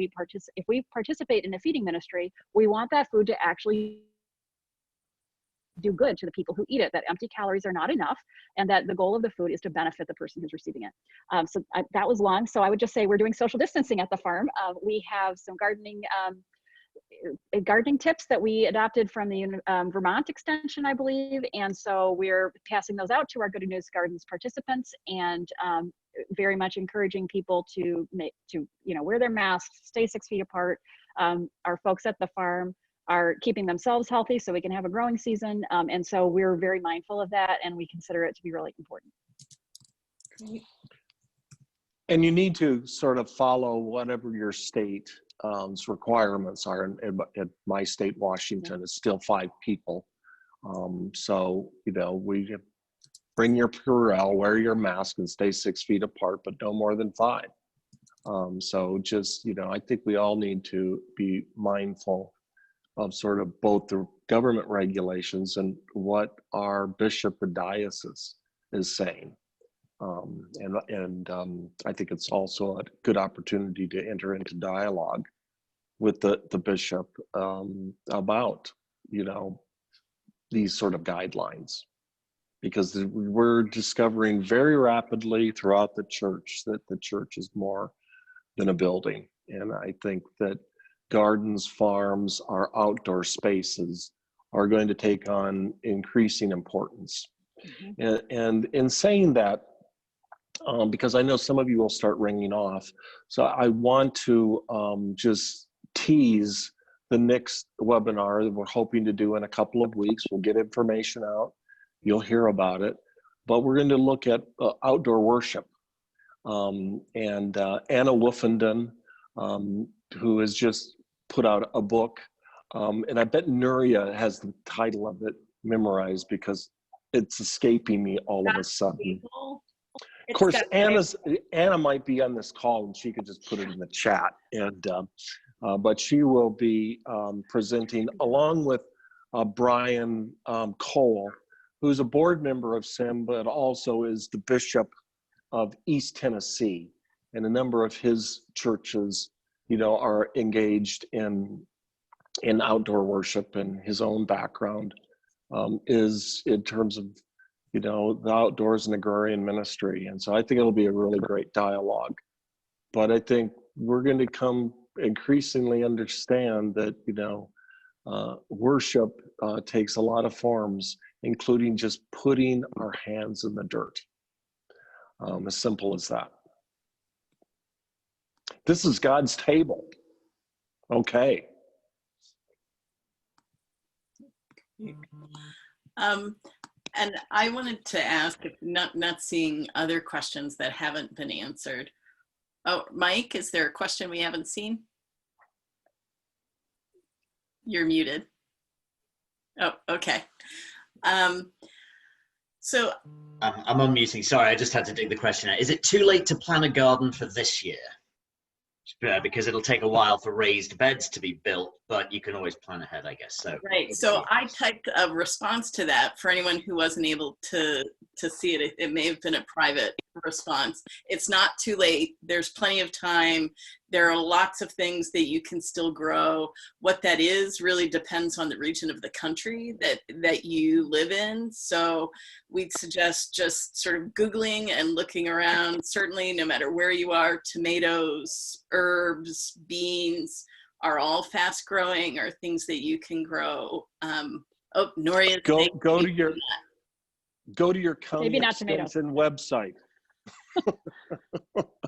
if we participate in a feeding ministry, we want that food to actually do good to the people who eat it, that empty calories are not enough, and that the goal of the food is to benefit the person who's receiving it. That was long. So I would just say we're doing social distancing at the farm. We have some gardening tips that we adopted from the Vermont extension, I believe. And so we're passing those out to our Good News Gardens participants, and very much encouraging people to wear their masks, stay 6 feet apart. Our folks at the farm are keeping themselves healthy so we can have a growing season. And so we're very mindful of that, and we consider it to be really important. And you need to sort of follow whatever your state requirements are. In my state, Washington, is still 5 people. So, we bring your Purell, wear your mask, and stay 6 feet apart, but no more than 5. So just, I think we all need to be mindful of sort of both the government regulations and what our bishop and diocese is saying. I think it's also a good opportunity to enter into dialogue with the bishop about, these sort of guidelines, because we're discovering very rapidly throughout the church that the church is more than a building. And I think that gardens, farms, our outdoor spaces are going to take on increasing importance. Mm-hmm. And in saying that, because I know some of you will start ringing off, so I want to just tease the next webinar that we're hoping to do in a couple of weeks. We'll get information out. You'll hear about it. But we're going to look at outdoor worship. And Anna Woofenden, who has just put out a book, and I bet Nurya has the title of it memorized because it's escaping me all of a sudden. Of course, Anna might be on this call and she could just put it in the chat. And but she will be presenting along with Brian Cole, who's a board member of SIM, but also is the bishop of East Tennessee. And a number of his churches, are engaged in outdoor worship, and his own background is in terms of the outdoors and agrarian ministry. And so I think it'll be a really great dialogue. But I think we're going to come increasingly understand that, worship takes a lot of forms, including just putting our hands in the dirt. As simple as that. This is God's table. Okay. And I wanted to ask, if not seeing other questions that haven't been answered. Oh, Mike, is there a question we haven't seen? You're muted. Oh, okay. So I'm unmuting. Sorry, I just had to dig the question out. Is it too late to plan a garden for this year? Because it'll take a while for raised beds to be built, but you can always plan ahead, I guess. So right. So I typed a response to that for anyone who wasn't able to see it. It may have been a private response. It's not too late. There's plenty of time. There are lots of things that you can still grow. What that is really depends on the region of the country that you live in. So we'd suggest just sort of Googling and looking around. Certainly, no matter where you are, tomatoes, herbs, beans are all fast growing, or things that you can grow. Oh, Nurya, go to your county extension website.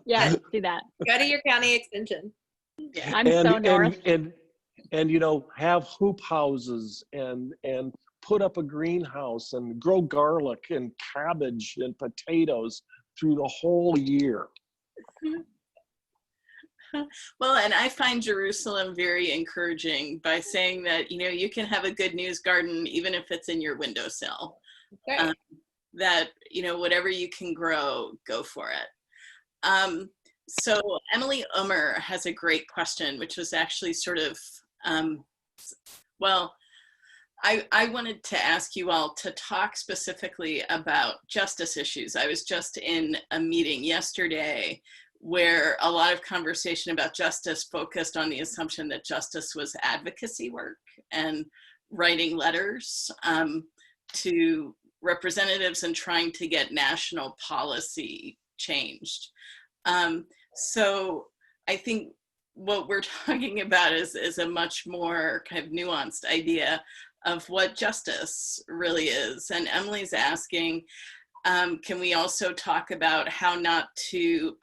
Yeah, do that. Go to your county extension. Yeah. I'm so north. And have hoop houses and put up a greenhouse and grow garlic and cabbage and potatoes through the whole year. Well, and I find Jerusalem very encouraging by saying that, you can have a good news garden even if it's in your windowsill. Okay. That, whatever you can grow, go for it. So Emily Umer has a great question, which was actually sort of, I wanted to ask you all to talk specifically about justice issues. I was just in a meeting yesterday where a lot of conversation about justice focused on the assumption that justice was advocacy work and writing letters. to representatives and trying to get national policy changed. So I think what we're talking about is a much more kind of nuanced idea of what justice really is. And Emily's asking, can we also talk about how not to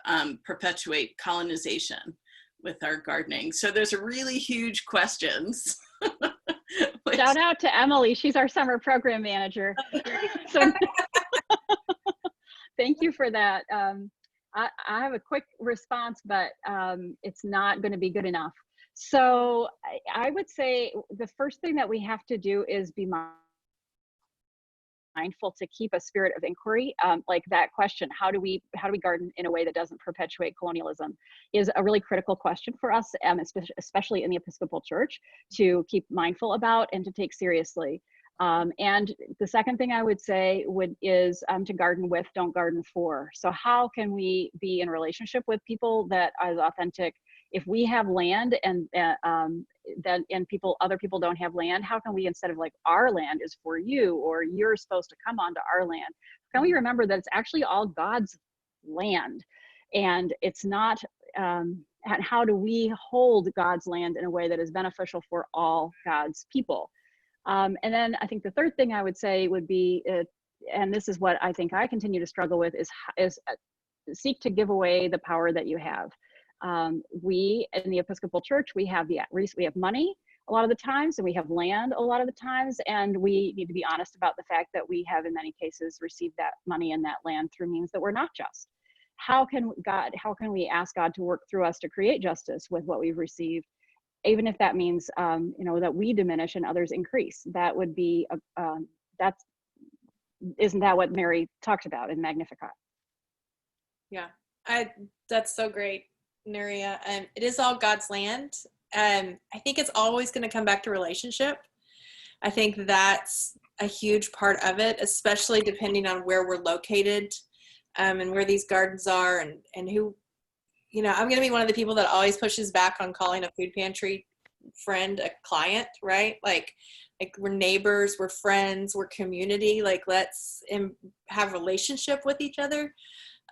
perpetuate colonization with our gardening? So there's really huge questions. Shout out to Emily. She's our summer program manager. So thank you for that. I have a quick response, but it's not going to be good enough. So I would say the first thing that we have to do is be mindful to keep a spirit of inquiry. Like that question, how do we garden in a way that doesn't perpetuate colonialism, is a really critical question for us, especially in the Episcopal Church, to keep mindful about and to take seriously. And the second thing I would say is to garden with, don't garden for. So how can we be in relationship with people that are authentic? If we have land and other people don't have land, how can we, instead of like our land is for you or you're supposed to come onto our land, can we remember that it's actually all God's land, and it's not? And how do we hold God's land in a way that is beneficial for all God's people? And then I think the third thing I would say would be, and this is what I think I continue to struggle with, is seek to give away the power that you have. We in the Episcopal Church, we have money a lot of the times, and we have land a lot of the times, and we need to be honest about the fact that we have in many cases received that money and that land through means that were not just. How can we ask God to work through us to create justice with what we've received, even if that means that we diminish and others increase? That would be isn't that what Mary talked about in Magnificat? Yeah, that's so great, Nurya. It is all God's land. I think it's always going to come back to relationship. I think that's a huge part of it, especially depending on where we're located, and where these gardens are, and who, I'm going to be one of the people that always pushes back on calling a food pantry friend a client, right? Like we're neighbors, we're friends, we're community. Like let's have relationship with each other.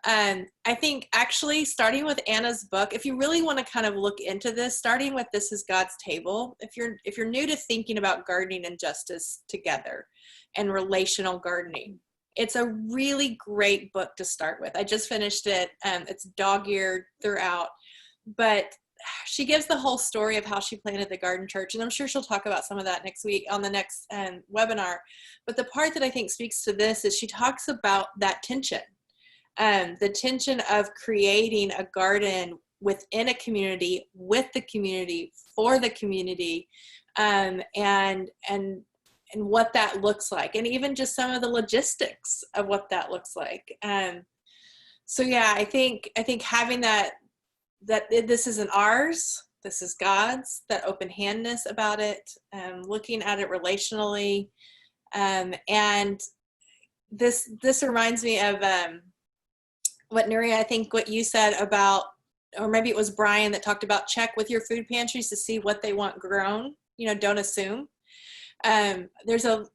I think actually starting with Anna's book, if you really want to kind of look into this, starting with This is God's Table, if you're new to thinking about gardening and justice together and relational gardening, it's a really great book to start with. I just finished it. It's dog-eared throughout, but she gives the whole story of how she planted the garden church, and I'm sure she'll talk about some of that next week on the next webinar. But the part that I think speaks to this is she talks about that tension. The tension of creating a garden within a community, with the community, for the community, and what that looks like, and even just some of the logistics of what that looks like. So yeah, I think having that this isn't ours, this is God's, that open-handedness about it, looking at it relationally, and this reminds me of what Nurya, I think what you said about, or maybe it was Brian that talked about, check with your food pantries to see what they want grown. Don't assume. There's a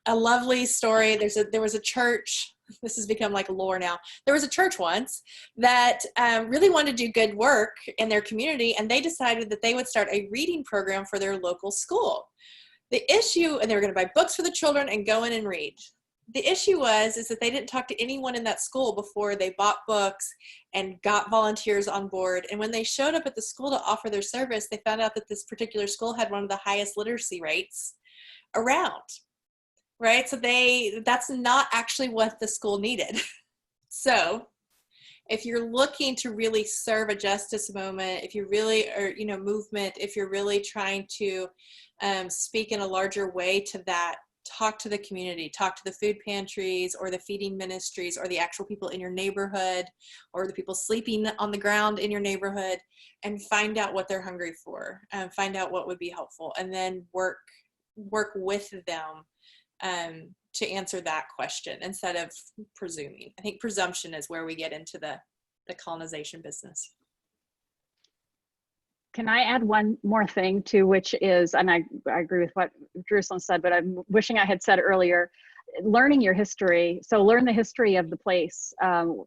lovely story. There was a church. This has become like lore now. There was a church once that really wanted to do good work in their community, and they decided that they would start a reading program for their local school. And they were going to buy books for the children and go in and read. The issue is that they didn't talk to anyone in that school before they bought books and got volunteers on board. And when they showed up at the school to offer their service, they found out that this particular school had one of the highest literacy rates around, right? So that's not actually what the school needed. So if you're looking to really serve a justice moment, if you really are, movement, if you're really trying to speak in a larger way to that, talk to the community, talk to the food pantries or the feeding ministries or the actual people in your neighborhood or the people sleeping on the ground in your neighborhood, and find out what they're hungry for, find out what would be helpful, and then work with them to answer that question instead of presuming. I think presumption is where we get into the colonization business. Can I add one more thing too, which is, and I agree with what Jerusalem said, but I'm wishing I had said earlier, learning your history. So learn the history of the place. Who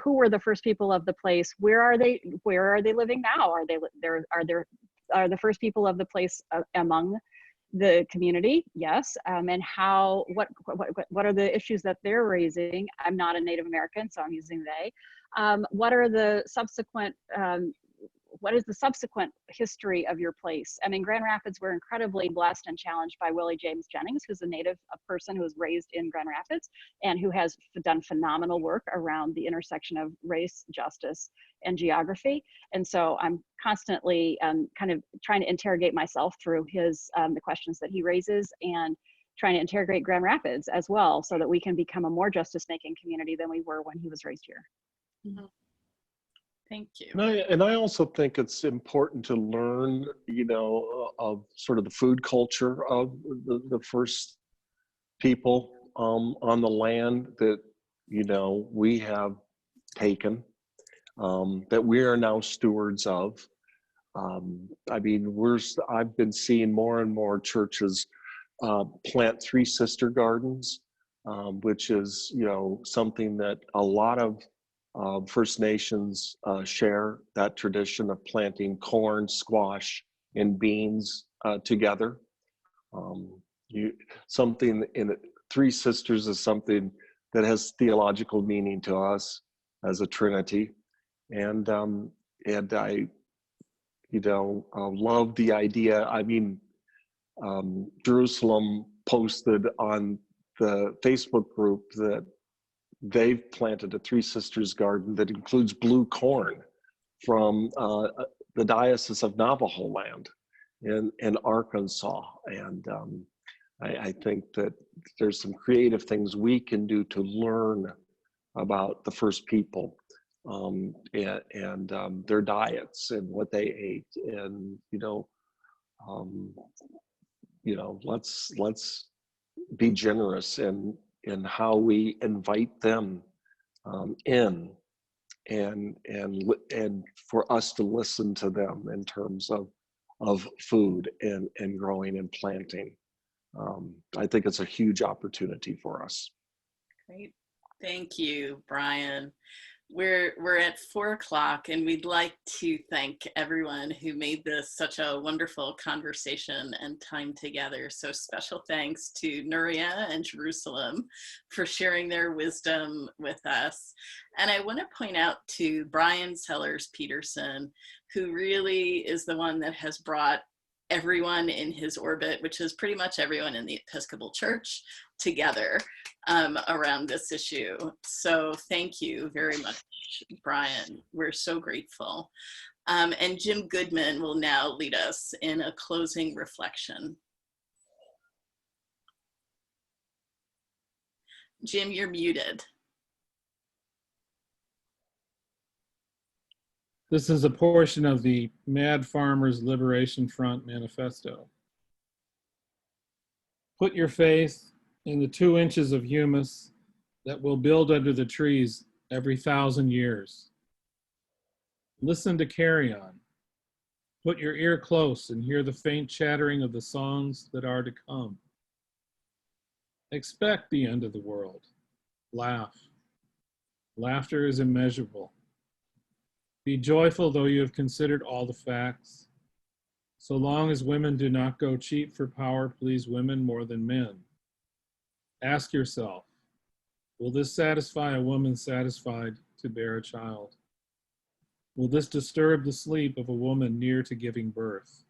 were the first people of the place? Where are they living now? Are the first people of the place among the community? Yes. And what are the issues that they're raising? I'm not a Native American, so I'm using they. What is the subsequent history of your place? I mean, Grand Rapids, we're incredibly blessed and challenged by Willie James Jennings, who's a person who was raised in Grand Rapids and who has done phenomenal work around the intersection of race, justice, and geography. And so I'm constantly kind of trying to interrogate myself through the questions that he raises, and trying to interrogate Grand Rapids as well, so that we can become a more justice-making community than we were when he was raised here. Mm-hmm. Thank you. And I also think it's important to learn, of sort of the food culture of the first people on the land that, we have taken, that we are now stewards of. I mean, I've been seeing more and more churches plant 3 sister gardens, which is, something that a lot of First Nations share that tradition of planting corn, squash, and beans together. Something in 3 sisters is something that has theological meaning to us as a Trinity, and I, love the idea. I mean, Jerusalem posted on the Facebook group that they've planted a 3 sisters garden that includes blue corn from the Diocese of Navajo land in Arkansas. And I think that there's some creative things we can do to learn about the first people and their diets and what they ate. And, let's be generous in how we invite them in, and for us to listen to them in terms of food and growing and planting. I think it's a huge opportunity for us. Great. Thank you, Brian. We're at 4:00, and we'd like to thank everyone who made this such a wonderful conversation and time together. So special thanks to Nurya and Jerusalem for sharing their wisdom with us. And I want to point out to Brian Sellers-Petersen, who really is the one that has brought everyone in his orbit, which is pretty much everyone in the Episcopal Church, together around this issue. So thank you very much, Brian. We're so grateful. And Jim Goodman will now lead us in a closing reflection. Jim, you're muted. This is a portion of the Mad Farmers Liberation Front manifesto. Put your faith in the 2 inches of humus that will build under the trees every 1,000 years. Listen to carrion. Put your ear close and hear the faint chattering of the songs that are to come. Expect the end of the world. Laugh. Laughter is immeasurable. Be joyful though you have considered all the facts. So long as women do not go cheap for power, please women more than men. Ask yourself, will this satisfy a woman satisfied to bear a child? Will this disturb the sleep of a woman near to giving birth?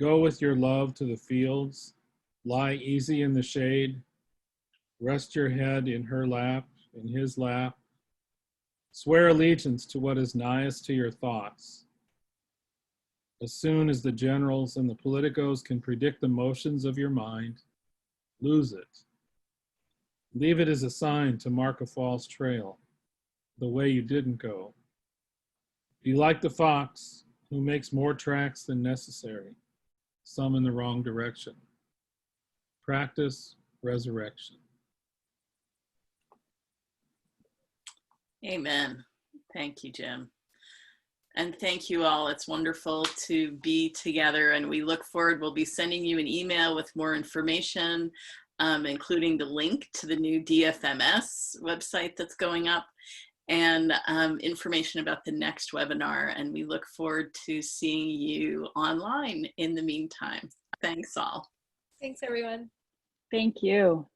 Go with your love to the fields, lie easy in the shade, rest your head in her lap, in his lap. Swear allegiance to what is nighest to your thoughts. As soon as the generals and the politicos can predict the motions of your mind, lose it. Leave it as a sign to mark a false trail, the way you didn't go. Be like the fox who makes more tracks than necessary, some in the wrong direction. Practice resurrection. Amen. Thank you, Jim. And thank you all. It's wonderful to be together, and we look forward. We'll be sending you an email with more information including the link to the new DFMS website that's going up, and information about the next webinar. And we look forward to seeing you online in the meantime. Thanks all. Thanks, everyone. Thank you.